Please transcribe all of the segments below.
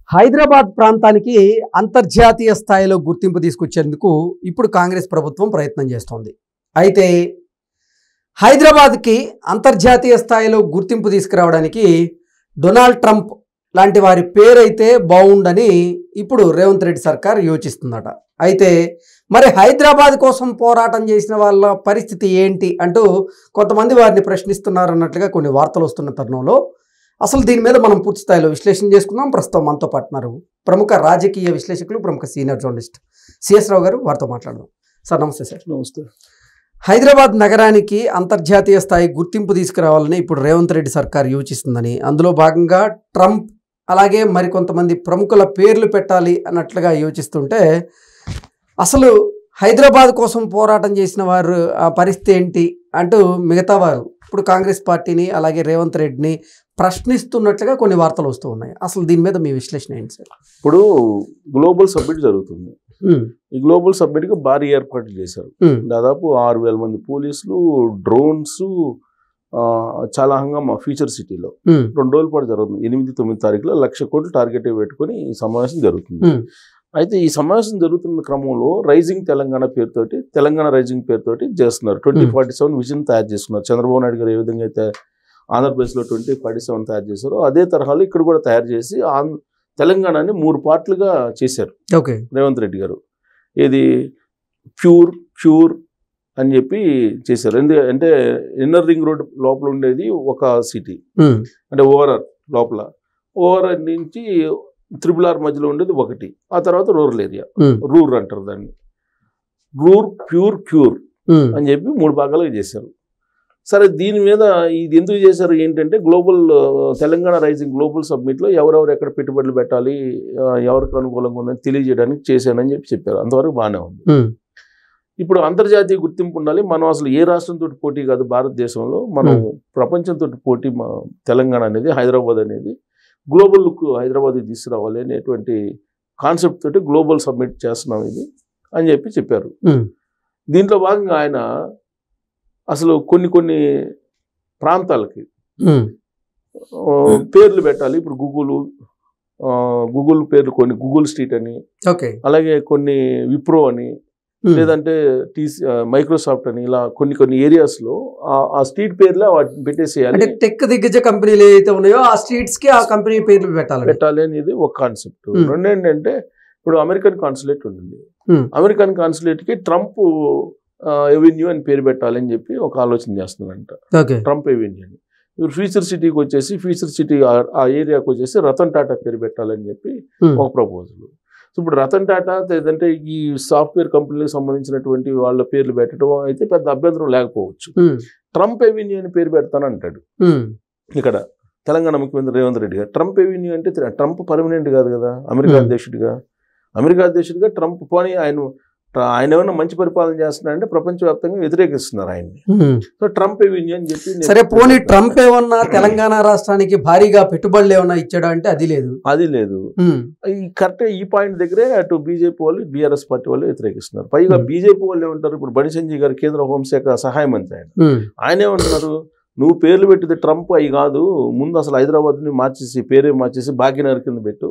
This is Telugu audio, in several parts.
హైదరాబాద్ ప్రాంతానికి అంతర్జాతీయ స్థాయిలో గుర్తింపు తీసుకొచ్చేందుకు ఇప్పుడు కాంగ్రెస్ ప్రభుత్వం ప్రయత్నం చేస్తోంది. అయితే హైదరాబాద్కి అంతర్జాతీయ స్థాయిలో గుర్తింపు తీసుకురావడానికి డొనాల్డ్ ట్రంప్ లాంటి వారి పేరైతే బాగుండని ఇప్పుడు రేవంత్ రెడ్డి సర్కార్ యోచిస్తుందట. అయితే మరి హైదరాబాద్ కోసం పోరాటం చేసిన వాళ్ళ పరిస్థితి ఏంటి అంటూ కొంతమంది వారిని ప్రశ్నిస్తున్నారు అన్నట్లుగా కొన్ని వార్తలు వస్తున్న తరుణంలో అసలు దీని మీద మనం పూర్తి స్థాయిలో విశ్లేషణ చేసుకుందాం. ప్రస్తుతం మనతో పాటున్నారు ప్రముఖ రాజకీయ విశ్లేషకులు, ప్రముఖ సీనియర్ జర్నలిస్ట్ సిఎస్ రావు గారు. వారితో మాట్లాడదాం. సార్ నమస్తే. సార్ నమస్తే. హైదరాబాద్ నగరానికి అంతర్జాతీయ స్థాయి గుర్తింపు తీసుకురావాలని ఇప్పుడు రేవంత్ రెడ్డి సర్కార్ యోచిస్తుందని, అందులో భాగంగా ట్రంప్ అలాగే మరికొంతమంది ప్రముఖుల పేర్లు పెట్టాలి అన్నట్లుగా యోచిస్తుంటే అసలు హైదరాబాద్ కోసం పోరాటం చేసిన వారు ఆ పరిస్థితి ఏంటి అంటూ మిగతా వారు ఇప్పుడు కాంగ్రెస్ పార్టీని అలాగే రేవంత్ రెడ్డిని ప్రశ్నిస్తున్నట్లుగా కొన్ని వార్తలు వస్తూ ఉన్నాయి. అసలు దీని మీద మీ విశ్లేషణ ఏంటి సార్? ఇప్పుడు గ్లోబల్ సబ్మిట్ జరుగుతుంది. ఈ గ్లోబల్ సబ్మిట్కి భారీ ఏర్పాట్లు చేశారు. దాదాపు 6,000 మంది పోలీసులు, డ్రోన్స్, చాలా హంగామా ఫ్యూచర్ సిటీలో 2 రోజుల పాటు జరుగుతుంది. 8-9 తారీఖులో 1,00,000 కోట్లు టార్గెట్ పెట్టుకుని ఈ సమావేశం జరుగుతుంది. అయితే ఈ సమావేశం జరుగుతున్న క్రమంలో రైజింగ్ తెలంగాణ పేరుతోటి, తెలంగాణ రైజింగ్ పేరుతోటి చేస్తున్నారు. 2047 విజన్ తయారు చేసుకున్నారు. చంద్రబాబు నాయుడు గారు ఏ విధంగా అయితే ఆంధ్రప్రదేశ్లో 2047 తయారు చేశారో అదే తరహాలో ఇక్కడ కూడా తయారు చేసి తెలంగాణని 3 పార్ట్లుగా చేశారు రేవంత్ రెడ్డి గారు. ఇది ప్యూర్ అని చెప్పి చేశారు. అంటే ఇన్నర్ రింగ్ రోడ్ లోపల ఉండేది ఒక సిటీ, అంటే ఓవరాల్ లోపల, ఓవరాల్ నుంచి RRR మధ్యలో ఉండేది ఒకటి, ఆ తర్వాత రూరల్ ఏరియా, రూర్ అంటారు దాన్ని. ప్యూర్ అని చెప్పి 3 భాగాలుగా చేశారు. సరే, దీని మీద ఇది ఎందుకు చేశారు ఏంటంటే గ్లోబల్ తెలంగాణ రైజింగ్ గ్లోబల్ సబ్మిట్లో ఎవరెవరు ఎక్కడ పెట్టుబడులు పెట్టాలి, ఎవరికి అనుకూలంగా ఉందని తెలియజేయడానికి చేశానని చెప్పారు. అంతవరకు బాగానే ఉంది. ఇప్పుడు అంతర్జాతీయ గుర్తింపు ఉండాలి. మనం అసలు ఏ రాష్ట్రంతో పోటీ కాదు భారతదేశంలో, మనం ప్రపంచంతో పోటీ. తెలంగాణ అనేది, హైదరాబాద్ అనేది గ్లోబల్ లుక్ హైదరాబాద్కి తీసుకురావాలి అనేటువంటి కాన్సెప్ట్ తోటి గ్లోబల్ సబ్మిట్ చేస్తున్నాం ఇది అని చెప్పారు. దీంట్లో భాగంగా ఆయన అసలు కొన్ని ప్రాంతాలకి పేర్లు పెట్టాలి. ఇప్పుడు గూగుల్ పేర్లు, కొన్ని గూగుల్ స్ట్రీట్ అని, అలాగే కొన్ని విప్రో అని, లేదంటే మైక్రోసాఫ్ట్ అని, ఇలా కొన్ని ఏరియాస్ లో ఆ స్ట్రీట్ పేర్లు వాటిని పెట్టేసేయాలి. టెక్ దిగ్గజ కంపెనీలు ఏదైతే ఉన్నాయో ఆ స్ట్రీట్స్ కి ఆ కంపెనీ పేర్లు పెట్టాలి అనేది ఒక కాన్సెప్ట్. రెండు ఏంటంటే, ఇప్పుడు అమెరికన్ కాన్సులేట్ ఉంటుంది. అమెరికన్ కాన్సులేట్ కి ట్రంప్ ఎవెన్యూ అని పేరు పెట్టాలని చెప్పి ఒక ఆలోచన చేస్తున్నారంట, ట్రంప్ ఎవెన్యూ అని. ఇప్పుడు ఫ్యూచర్ సిటీకి వచ్చేసి, ఫ్యూచర్ సిటీ ఆ ఏరియాకి వచ్చేసి రతన్ టాటా పేరు పెట్టాలని చెప్పి ఒక ప్రపోజల్. సో ఇప్పుడు రతన్ టాటా లేదంటే ఈ సాఫ్ట్వేర్ కంపెనీలకు సంబంధించినటువంటి వాళ్ళ పేర్లు పెట్టడం అయితే పెద్ద అభ్యంతరం లేకపోవచ్చు. ట్రంప్ ఎవెన్యూ అని పేరు పెడతానంటాడు ఇక్కడ తెలంగాణ ముఖ్యమంత్రి రేవంత్ రెడ్డి గారు. ట్రంప్ ఎవెన్యూ అంటే ట్రంప్ పర్మనెంట్ కాదు కదా, అమెరికా అధ్యక్షుడిగా ట్రంప్ పోనీ ఆయన ఏమైనా మంచి పరిపాలన చేస్తున్నారంటే ప్రపంచవ్యాప్తంగా వ్యతిరేకిస్తున్నారు ఆయన్ని. సో ట్రంప్ ఎవెన్యూ అని చెప్పి, సరే పోనీ ట్రంప్ ఏమన్నా తెలంగాణ రాష్ట్రానికి భారీగా పెట్టుబడులు ఏమన్నా ఇచ్చాడా అంటే అది లేదు. కరెక్ట్ ఈ పాయింట్ దగ్గరే అటు బీజేపీ వాళ్ళు, బీఆర్ఎస్ పార్టీ వాళ్ళు వ్యతిరేకిస్తున్నారు. పైగా బీజేపీ వాళ్ళు ఏమంటారు, ఇప్పుడు బండి సంజయ్ గారు కేంద్ర హోంశాఖ సహాయ మంత్రి ఆయన ఏమంటున్నారు, నువ్వు పేర్లు పెట్టింది ట్రంప్ అవి కాదు, ముందు అసలు హైదరాబాద్ని పేరే మార్చేసి భాగ్యనగర్ కింద పెట్టు,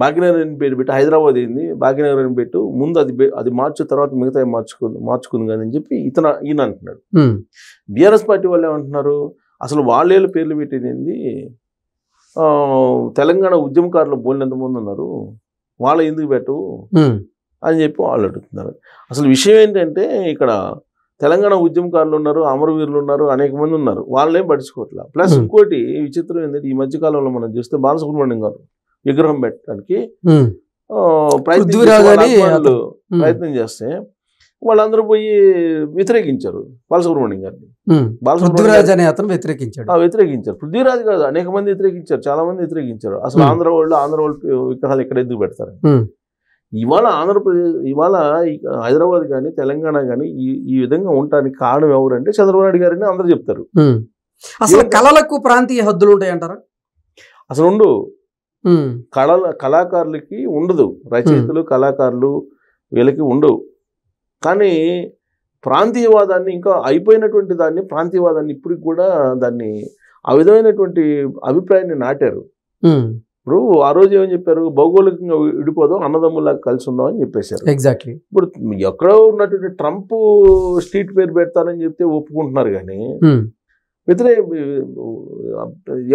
భాగ్యనగర్ అని పేరు పెట్టి హైదరాబాద్ అయింది, భాగ్యనగర్ అని పెట్టు, ముందు అది మార్చు, తర్వాత మిగతా మార్చుకుంది కానీ అని చెప్పి ఈయన అంటున్నాడు. బీఆర్ఎస్ పార్టీ వాళ్ళు ఏమంటున్నారు, అసలు వాళ్ళేళ్ళ పేర్లు పెట్టేది ఏంది, తెలంగాణ ఉద్యమకారులు బోలినంతమంది ఉన్నారు, వాళ్ళ ఎందుకు పెట్టు అని చెప్పి వాళ్ళు అడుగుతున్నారు. అసలు విషయం ఏంటంటే, ఇక్కడ తెలంగాణ ఉద్యమకారులు ఉన్నారు, అమరవీరులు ఉన్నారు, అనేక మంది ఉన్నారు, వాళ్ళేం పట్టించుకోవట్లా. ప్లస్ ఇంకోటి విచిత్రం ఏంటంటే, ఈ మధ్యకాలంలో మనం చూస్తే బాలసుబ్రహ్మణ్యం గారు విగ్రహం పెట్టడానికి ప్రయత్నం చేస్తే వాళ్ళందరూ పోయి వ్యతిరేకించారు బాలసుబ్రహ్మణ్యం గారిని. వ్యతిరేకించారు. పృథ్వీరాజ్ కాదు, అనేక మంది వ్యతిరేకించారు, చాలా మంది వ్యతిరేకించారు. అసలు ఆంధ్ర వాళ్ళు విగ్రహాలు ఇక్కడ ఎందుకు పెడతారు? ఇవాళ హైదరాబాద్ కానీ తెలంగాణ కానీ ఈ విధంగా ఉండటానికి కారణం ఎవరంటే చంద్రబాబు నాయుడు గారని అందరూ చెప్తారు. అసలు కళలకు ప్రాంతీయ హద్దులు ఉంటాయంటారా? అసలు ఉండు, కళాకారులకి ఉండదు, రచయితలు కళాకారులు వీళ్ళకి ఉండవు. కానీ ప్రాంతీయవాదాన్ని, ఇంకా అయిపోయినటువంటి దాన్ని, ప్రాంతీయవాదాన్ని ఇప్పటికి కూడా దాన్ని ఆ విధమైనటువంటి అభిప్రాయాన్ని నాటారు. ఇప్పుడు ఆ రోజు ఏమని చెప్పారు, భౌగోళికంగా విడిపోదాం, అన్నదమ్ములాగా కలిసి ఉందాం అని చెప్పేశారు. ఎగ్జాక్ట్లీ. ఇప్పుడు ఎక్కడో ఉన్నటువంటి ట్రంప్ స్ట్రీట్ పేరు పెడతానని చెప్తే ఒప్పుకుంటున్నారు, కానీ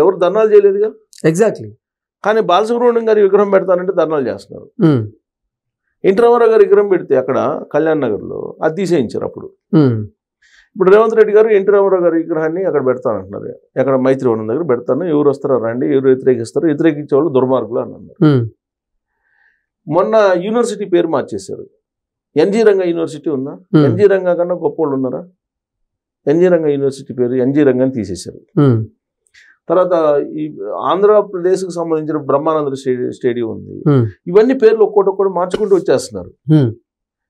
ఎవరు ధర్నాలు చేయలేదుగా. ఎగ్జాక్ట్లీ. కానీ బాలసుబ్రహ్మణ్యం గారి విగ్రహం పెడతానంటే ధర్నాలు చేస్తున్నారు. ఎన్టీ రామారావు గారి విగ్రహం పెడితే అక్కడ కళ్యాణ్ నగర్లో అది తీసేయించారు. అప్పుడు ఇప్పుడు రేవంత్ రెడ్డి గారు ఎన్టీ రామారావు గారి విగ్రహాన్ని అక్కడ పెడతానంటున్నారు. ఎక్కడ మైత్రివనం దగ్గర పెడతాను, ఎవరు వస్తారో రండి, ఎవరు వ్యతిరేకిస్తారు, వ్యతిరేకించే వాళ్ళు దుర్మార్గులు అని అన్నారు. మొన్న యూనివర్సిటీ పేరు మార్చేశారు. ఎన్జీ రంగా యూనివర్సిటీ ఉందా? ఎన్జీ రంగా కన్నా గొప్ప వాళ్ళు ఉన్నారా? ఎన్జీ రంగా యూనివర్సిటీ పేరు ఎన్జీ రంగాని తీసేశారు. తర్వాత ఈ ఆంధ్రప్రదేశ్కి సంబంధించిన బ్రహ్మానంద స్టేడియం ఉంది. ఇవన్నీ పేర్లు ఒక్కొక్కటి మార్చుకుంటూ వచ్చేస్తున్నారు.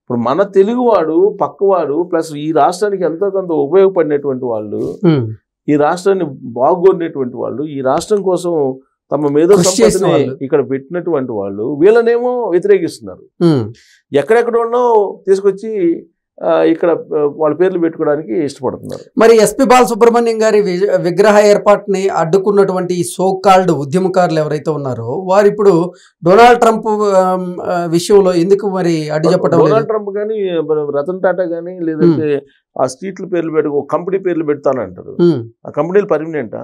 ఇప్పుడు మన తెలుగువాడు పక్కవాడు ప్లస్ ఈ రాష్ట్రానికి ఎంతో కొంత ఉపయోగపడినటువంటి వాళ్ళు, ఈ రాష్ట్రాన్ని బాగున్నటువంటి వాళ్ళు, ఈ రాష్ట్రం కోసం తమ మేధో సంపత్తిని ఇక్కడ పెట్టినటువంటి వాళ్ళు వీళ్ళనేమో వ్యతిరేకిస్తున్నారు. ఎక్కడెక్కడో తీసుకొచ్చి ఇక్కడ వాళ్ళ పేర్లు పెట్టుకోవడానికి ఇష్టపడుతున్నారు. మరి ఎస్పీ బాలసుబ్రహ్మణ్యం గారి విగ్రహ ఏర్పాటుని అడ్డుకున్నటువంటి సో కాల్డ్ ఉద్యమకారులు ఎవరైతే ఉన్నారో వారు ఇప్పుడు డొనాల్డ్ ట్రంప్ విషయంలో ఎందుకు మరి అడ్డు చెప్పడం? డొనాల్డ్ ట్రంప్ కానీ రతన్ టాటా కానీ లేదంటే ఆ స్ట్రీట్ల పేర్లు పెట్టుకో కంపెనీ పేర్లు పెడతానంటారు. ఆ కంపెనీలు పర్మనెంటా?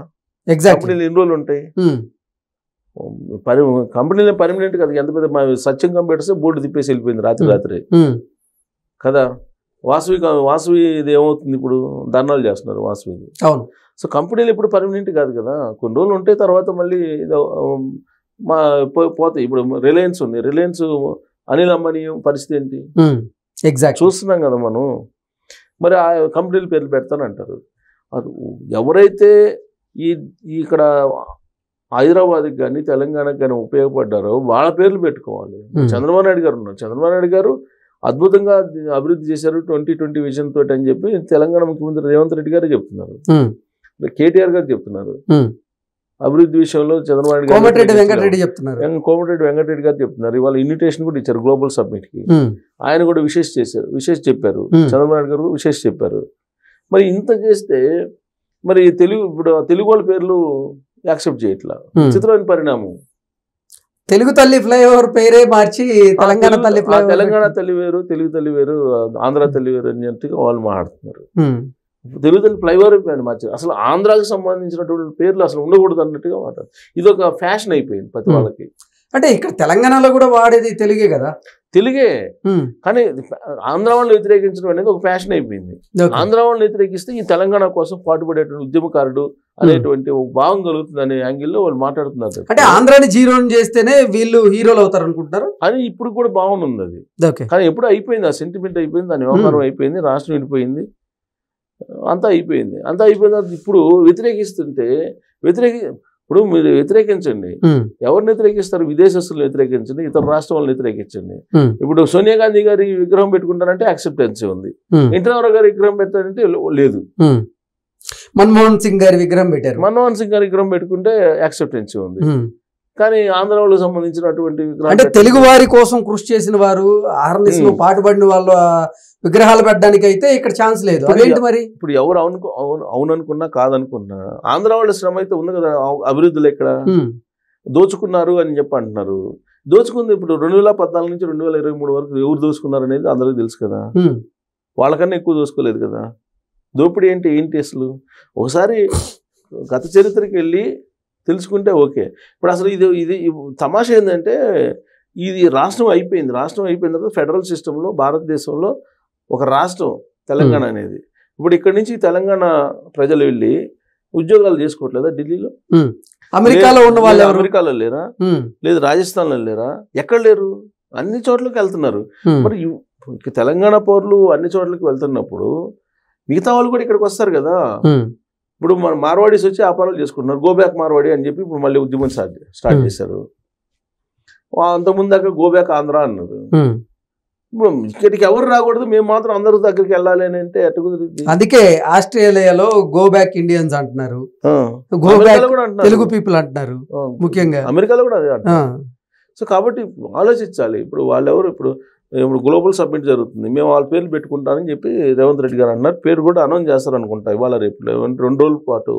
కంపెనీలు ఎన్ని రోజులు ఉంటాయి? కంపెనీలు పర్మనెంట్ కదా. ఎంత పెద్ద సత్యం కంప్యూటర్స్ బోర్డు తిప్పేసి వెళ్ళిపోయింది రాత్రి కదా. వాసవి ఇది ఏమవుతుంది, ఇప్పుడు ధర్నాలు చేస్తున్నారు వాసవిది. అవును. సో కంపెనీలు ఇప్పుడు పర్మనెంట్ కాదు కదా, కొన్ని రోజులు ఉంటే తర్వాత మళ్ళీ పోతాయి. ఇప్పుడు రిలయన్స్ ఉంది, రిలయన్స్ అనిల్ అంబానీ పరిస్థితి ఏంటి చూస్తున్నాం కదా మనం. మరి ఆ కంపెనీల పేర్లు పెడతానంటారు. ఎవరైతే ఇక్కడ హైదరాబాద్కి కానీ తెలంగాణకి కానీ ఉపయోగపడ్డారో వాళ్ళ పేర్లు పెట్టుకోవాలి. చంద్రబాబు నాయుడు గారు ఉన్నారు. చంద్రబాబు నాయుడు గారు అద్భుతంగా అభివృద్ధి చేశారు 2020 విజన్ తోటి అని చెప్పి తెలంగాణ ముఖ్యమంత్రి రేవంత్ రెడ్డి గారు చెప్తున్నారు. కేటీఆర్ గారు చెప్తున్నారు. అభివృద్ధి విషయంలో చంద్రబాబు నాయుడు గారు, కోమటిరెడ్డి వెంకటరెడ్డి గారు చెప్తున్నారు. ఇవాళ ఇన్విటేషన్ కూడా ఇచ్చారు గ్లోబల్ సబ్మిట్ కి. ఆయన కూడా విశేష చెప్పారు. చంద్రబాబు నాయుడు గారు విశేష చెప్పారు. మరి ఇంత చేస్తే మరి ఇప్పుడు తెలుగు వాళ్ళ పేర్లు యాక్సెప్ట్ చేయట్లా. చిత్రమైన పరిణామం. తెలుగు తల్లి ఫ్లైఓవర్ పేరే మార్చి తెలంగాణ తల్లి వేరు, తెలుగు తల్లి వేరు, ఆంధ్ర తల్లి వేరు అన్నట్టుగా వాళ్ళు మాట్లాడుతున్నారు. తెలుగు తల్లి ఫ్లైఓవర్ పేరు మార్చారు. అసలు ఆంధ్రాకి సంబంధించినటువంటి పేర్లు అసలు ఉండకూడదు అన్నట్టుగా మాట్లాడు. ఇది ఒక ఫ్యాషన్ అయిపోయింది ప్రతి వాళ్ళకి. అంటే ఇక్కడ తెలంగాణలో కూడా వాడేది తెలుగే కదా. తెలుగే, కానీ ఆంధ్ర వాళ్ళని వ్యతిరేకించడం అనేది ఒక ఫ్యాషన్ అయిపోయింది. ఆంధ్ర వాళ్ళని వ్యతిరేకిస్తే ఈ తెలంగాణ కోసం పాటుపడేటువంటి ఉద్యమకారుడు అనేటువంటి ఒక భావం కలుగుతుంది అనే యాంగిల్లో వాళ్ళు మాట్లాడుతున్నారు. అంటే ఆంధ్రాని జీరో చేస్తేనే వీళ్ళు హీరోలు అవుతారు అనుకుంటారు అని ఇప్పుడు కూడా బాగుంది అది. కానీ ఎప్పుడు అయిపోయింది, ఆ సెంటిమెంట్ అయిపోయింది, దాని వ్యవహారం అయిపోయింది, రాష్ట్రం విడిపోయింది, అంతా అయిపోయింది. ఇప్పుడు వ్యతిరేకిస్తుంటే ఇప్పుడు మీరు వ్యతిరేకించండి. ఎవరిని వ్యతిరేకిస్తారు? విదేశస్తులను వ్యతిరేకించండి, ఇతర రాష్ట్రాలను వ్యతిరేకించండి. ఇప్పుడు సోనియా గాంధీ గారి విగ్రహం పెట్టుకుంటారంటే యాక్సెప్టెన్సీ ఉంది. ఎన్టీ రామారావు గారి విగ్రహం పెట్టారంటే లేదు. మన్మోహన్ సింగ్ గారి విగ్రహం పెట్టారు. మన్మోహన్ సింగ్ గారి విగ్రహం పెట్టుకుంటే యాక్సెప్టెన్సీ ఉంది. కానీ ఆంధ్ర వాళ్ళకి సంబంధించినటువంటి అంటే తెలుగు వారి కోసం కృషి చేసిన వారు, ఆర్ఎస్ఎస్ పాటుపడిన వాళ్ళ విగ్రహాలు పెట్టడానికి అయితే ఇక్కడ ఛాన్స్ లేదు. అదేంటి మరి? ఇప్పుడు ఎవరు అవుననుకున్నా కాదనుకున్నా ఆంధ్ర వాళ్ళ శ్రమ అయితే ఉంది కదా అభివృద్ధిలో. ఇక్కడ దోచుకున్నారు అని చెప్పి అంటున్నారు. దోచుకుంది ఇప్పుడు 2014 నుంచి 2023 వరకు ఎవరు దోచుకున్నారు అనేది అందరికీ తెలుసు కదా. వాళ్ళకన్నా ఎక్కువ దోచుకోలేదు కదా. దోపిడీ ఏంటి అసలు ఒకసారి గత చరిత్రకి వెళ్ళి తెలుసుకుంటే ఓకే. ఇప్పుడు అసలు ఇది తమాషా ఏంటంటే ఇది రాష్ట్రం అయిపోయింది తర్వాత ఫెడరల్ సిస్టంలో భారతదేశంలో ఒక రాష్ట్రం తెలంగాణ అనేది. ఇప్పుడు ఇక్కడ నుంచి తెలంగాణ ప్రజలు వెళ్ళి ఉద్యోగాలు చేసుకోవట్లేదా? ఢిల్లీలో, అమెరికాలో ఉన్న వాళ్ళు అమెరికాలో లేరా? లేదు రాజస్థాన్లో లేరా? ఎక్కడ లేరు? అన్ని చోట్లకి వెళ్తున్నారు. మరి తెలంగాణ పౌరులు అన్ని చోట్లకి వెళ్తున్నప్పుడు మిగతా వాళ్ళు కూడా ఇక్కడికి వస్తారు కదా. ఇప్పుడు మన మార్వాడీస్ వచ్చి వ్యాపారాలు చేసుకుంటున్నారు. గోబ్యాక్ మార్వాడి అని చెప్పి ఇప్పుడు మళ్ళీ ఉద్యమం స్టార్ట్ చేశారు. అంతకుముందు దాకా గోబ్యాక్ ఆంధ్ర అన్నారు. ఇప్పుడు ఇక్కడికి ఎవరు రాకూడదు, మేము మాత్రం అందరి దగ్గరికి వెళ్ళాలి అని అంటే ఎట్ట కుదిరింది? అందుకే ఆస్ట్రేలియాలో గో బ్యాక్ ఇండియన్స్ అంటున్నారు, గో బ్యాక్ తెలుగు పీపుల్ అంటున్నారు. ముఖ్యంగా అమెరికాలో కూడా అదే అంటారు. సో కాబట్టి ఆలోచించాలి. ఇప్పుడు వాళ్ళెవరు ఇప్పుడు గ్లోబల్ సబ్మిట్ జరుగుతుంది, మేము వాళ్ళ పేర్లు పెట్టుకుంటామని చెప్పి రేవంత్ రెడ్డి గారు అన్నారు. పేరు కూడా అనౌన్స్ చేస్తారనుకుంటా ఇవాళ రేపు 2 రోజుల పాటు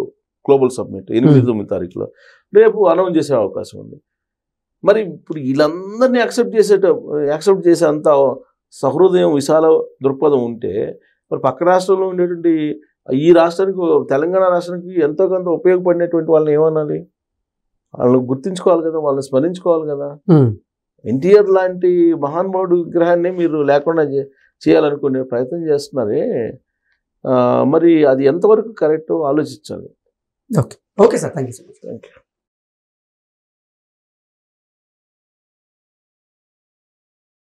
గ్లోబల్ సబ్మిట్ 8-9 తారీఖులో రేపు అనౌన్స్ చేసే అవకాశం ఉంది. మరి ఇప్పుడు వీళ్ళందరినీ యాక్సెప్ట్ చేసే అంత సహృదయం విశాల దృక్పథం ఉంటే మరి పక్క రాష్ట్రంలో ఉండేటువంటి ఈ రాష్ట్రానికి తెలంగాణ రాష్ట్రానికి ఎంతో కొంత ఉపయోగపడినటువంటి వాళ్ళని ఏమనాలి? వాళ్ళని గుర్తించుకోవాలి కదా, వాళ్ళని స్మరించుకోవాలి కదా. ఎన్టీఆర్ లాంటి మహానుభావుడు విగ్రహాన్ని మీరు లేకుండా చేయాలనుకునే ప్రయత్నం చేస్తున్నారే, మరి అది ఎంతవరకు కరెక్ట్ ఆలోచించాలి. Okay sir, thank you so much. Thank you.